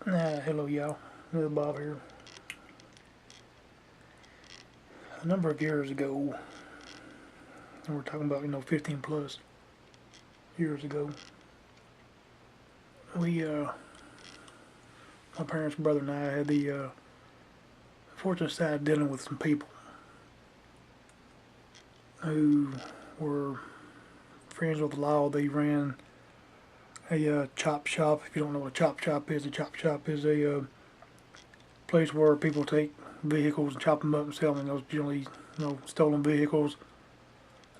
Hello y'all, this Bob here. A number of years ago, and we're talking about 15 plus years ago, we my parents, brother, and I had the fortunate side of dealing with some people who were friends with the law. They ran a chop shop. If you don't know what a chop shop is a place where people take vehicles and chop them up and sell them. Those generally, stolen vehicles.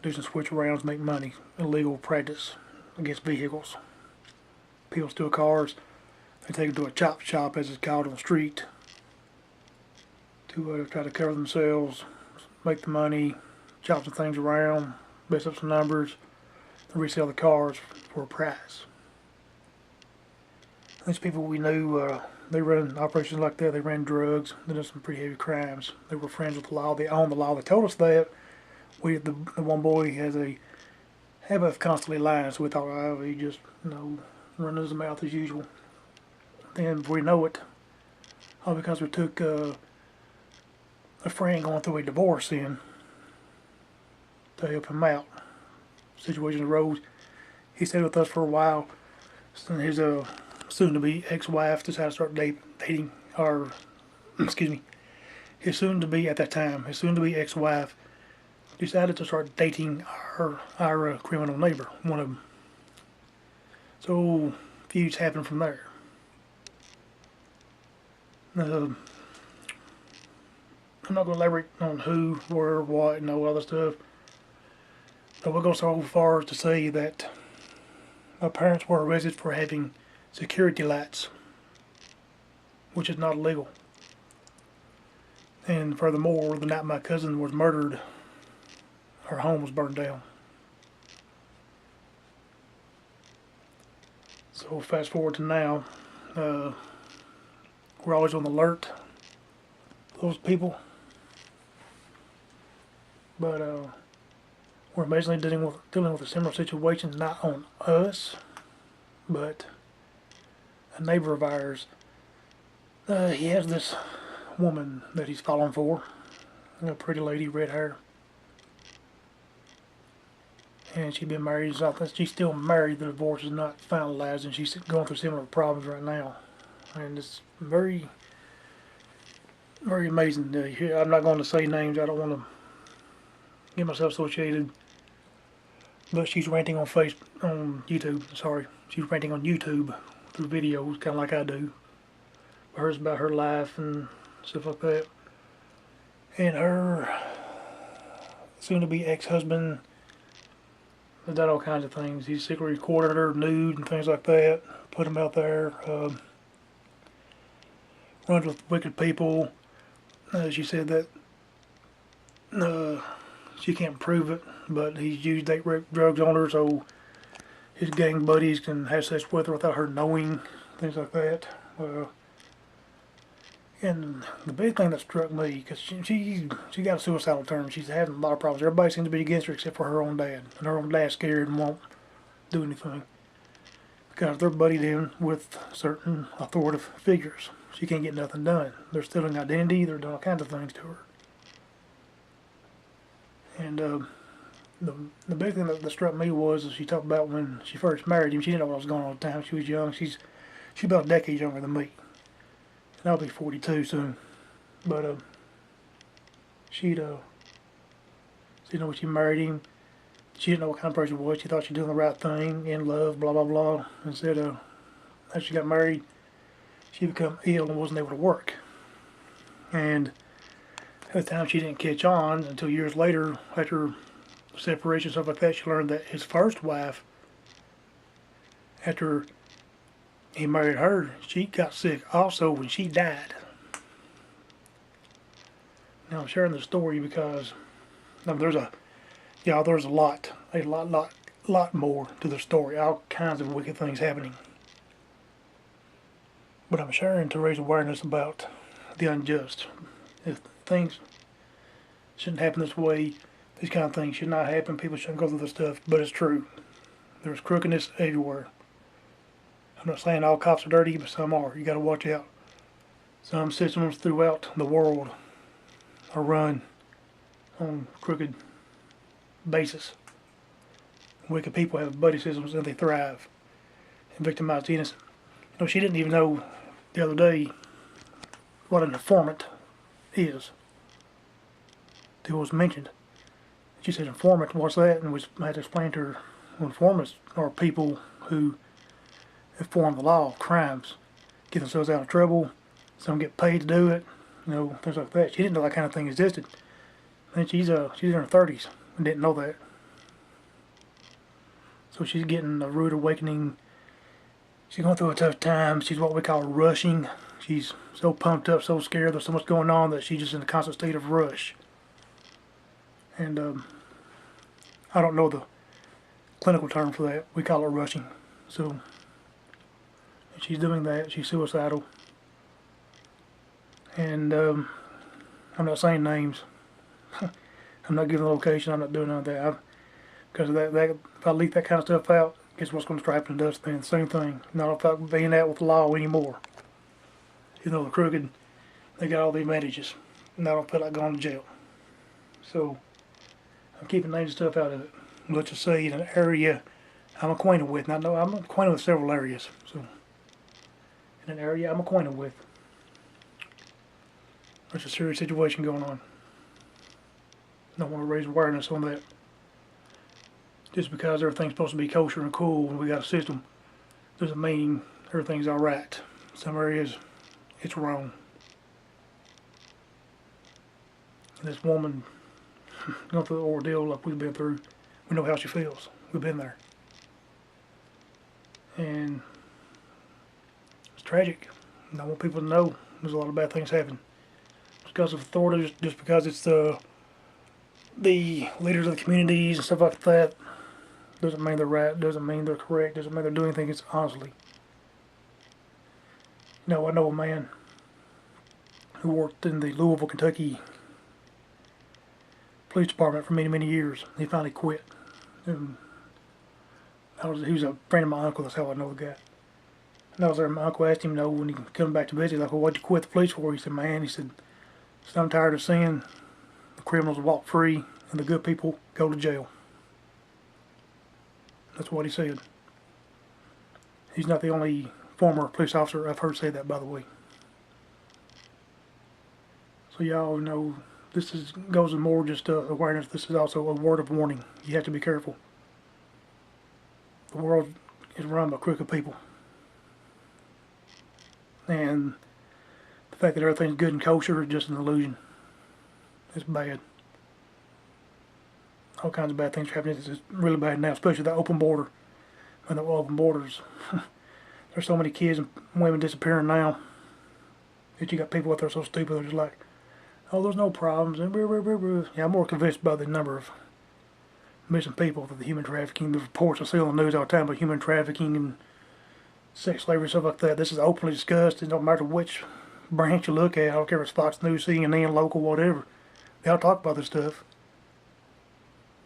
Do some switch arounds, make money. Illegal practice against vehicles. People steal cars. They take them to a chop shop, as it's called on the street, to try to cover themselves, make the money, chop some things around, mess up some numbers, and resell the cars for a price. These people we knew, they ran operations like that. They ran drugs. They did some pretty heavy crimes. They were friends with the law. They owned the law. They told us that. The one boy has a habit of constantly lying, so we thought, oh, he just, running his mouth as usual. Then before we know it, all because we took a friend going through a divorce in to help him out. Situation arose. He stayed with us for a while. And his soon-to-be ex-wife decided to start dating, or excuse me, his soon-to-be at that time, his soon-to-be ex-wife decided to start dating our criminal neighbor, one of them. So feuds happened from there. I'm not going to elaborate on who, where, what, and all other stuff. But we'll go so far as to say that my parents were arrested for having security lights, which is not illegal. And furthermore, the night my cousin was murdered, her home was burned down. So fast forward to now, we're always on the alert for those people. But we're basically dealing with a similar situation, not on us, but a neighbor of ours. He has this woman that he's falling for, a pretty lady, red hair, and she's been married. She's still married. The divorce is not finalized, and she's going through similar problems right now. And it's very, very amazing. I'm not going to say names. I don't want to get myself associated. But she's ranting on YouTube. Sorry, she's ranting on YouTube through videos, kind of like I do. Hers about her life and stuff like that. And her soon-to-be ex-husband has done all kinds of things. He's secretly recorded her nude and things like that. Put them out there. Runs with wicked people. She said that she can't prove it, but he's used date rape drugs on her, so his gang buddies can have sex with her without her knowing, things like that. And the big thing that struck me, because she got a suicidal turn, she's having a lot of problems. Everybody seems to be against her except for her own dad, and her own dad's scared and won't do anything because they're buddied in with certain authoritative figures. She can't get nothing done. They're stealing identity. They're doing all kinds of things to her. And the big thing that struck me was she talked about when she first married him. She didn't know what was going on at the time. She was young. She's about a decade younger than me, and I'll be 42 soon. But she when she married him, she didn't know what kind of person he was. She thought she was doing the right thing, in love, blah blah blah. And said after she got married, she became ill and wasn't able to work. And at the time, she didn't catch on until years later, after separation, stuff like that. She learned that his first wife, after he married her, she got sick also when she died. Now I'm sharing the story because there's a lot more to the story. All kinds of wicked things happening. But I'm sharing to raise awareness about the unjust. If things shouldn't happen this way, these kind of things should not happen. People shouldn't go through this stuff, but it's true. There's crookedness everywhere. I'm not saying all cops are dirty, but some are. You got to watch out. Some systems throughout the world are run on crooked basis. Wicked people have buddy systems and they thrive and victimize the innocent. You know, she didn't even know the other day what an informant is. It was mentioned. She said, "Informant, what's that?" And I had to explain to her, well, informants are people who inform the law of crimes, get themselves out of trouble. Some get paid to do it, you know, things like that. She didn't know that kind of thing existed. And she's in her 30s and didn't know that. So she's getting a rude awakening. She's going through a tough time. She's what we call rushing. She's so pumped up, so scared, there's so much going on that she's just in a constant state of rush. And I don't know the clinical term for that. We call it rushing. So she's doing that. She's suicidal. And I'm not saying names. I'm not giving a location. I'm not doing none of that. Because that, if I leak that kind of stuff out, guess what's going to strap in the dustbin? Same thing. Not about being out with the law anymore. You know, the crooked, they got all the advantages. And I don't feel like going to jail. So I'm keeping names and stuff out of it. Let's just say in an area I'm acquainted with. Now, I know I'm acquainted with several areas. So in an area I'm acquainted with, there's a serious situation going on. I don't want to raise awareness on that. Just because everything's supposed to be kosher and cool and we got a system doesn't mean everything's alright. Some areas it's wrong. And this woman going through the ordeal like we've been through, we know how she feels. We've been there. And it's tragic. And I want people to know there's a lot of bad things happen. Just because of authorities, just because it's the leaders of the communities and stuff like that, doesn't mean they're right, doesn't mean they're correct, doesn't mean they're doing things honestly. You know, I know a man who worked in the Louisville, Kentucky police department for many, many years. He finally quit. And he was a friend of my uncle, that's how I know the guy. And I was there, my uncle asked him, you know, when he come back to visit, like, well, what'd you quit the police for? He said, man, he said, I'm tired of seeing the criminals walk free and the good people go to jail. That's what he said. He's not the only former police officer I've heard say that, by the way. So y'all know this goes with more just awareness. This is also a word of warning. You have to be careful. The world is run by crooked people. And the fact that everything's good and kosher is just an illusion. It's bad. All kinds of bad things are happening. It's really bad now, especially the open border. When the open borders, there's so many kids and women disappearing now that you got people out there so stupid they're just like, oh, there's no problems. And yeah, I'm more convinced by the number of missing people than the human trafficking. The reports I see on the news all the time about human trafficking and sex slavery, stuff like that. This is openly discussed. It don't matter which branch you look at. I don't care if it's Fox News, CNN, local, whatever. They all talk about this stuff.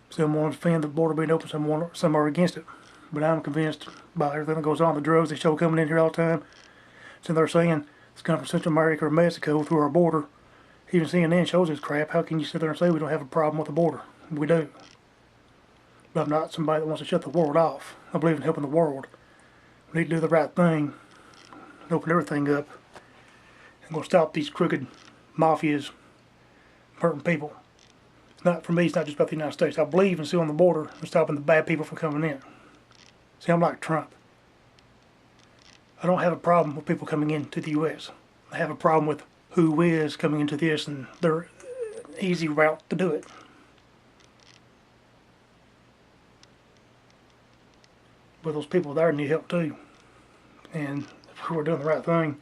Some want to defend the border being open, some are against it. But I'm convinced by everything that goes on, the drugs they show coming in here all the time. So they're saying it's coming from Central America or Mexico through our border. Even CNN shows this crap. How can you sit there and say we don't have a problem with the border? We do. But I'm not somebody that wants to shut the world off. I believe in helping the world. We need to do the right thing, open everything up, and go stop these crooked mafias hurting people. Not for me, it's not just about the United States. I believe in sealing the border and stopping the bad people from coming in. See, I'm like Trump. I don't have a problem with people coming into the U.S. I have a problem with who is coming into this and their easy route to do it. But those people there need help too. And if we were doing the right thing,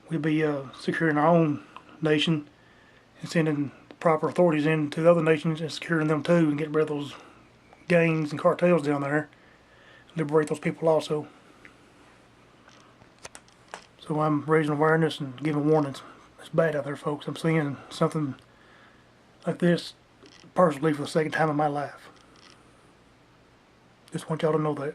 we'd be securing our own nation and sending proper authorities into the other nations and securing them too and getting rid of those gangs and cartels down there. Liberate those people also. So I'm raising awareness and giving warnings. It's bad out there, folks. I'm seeing something like this personally for the second time in my life. Just want y'all to know that.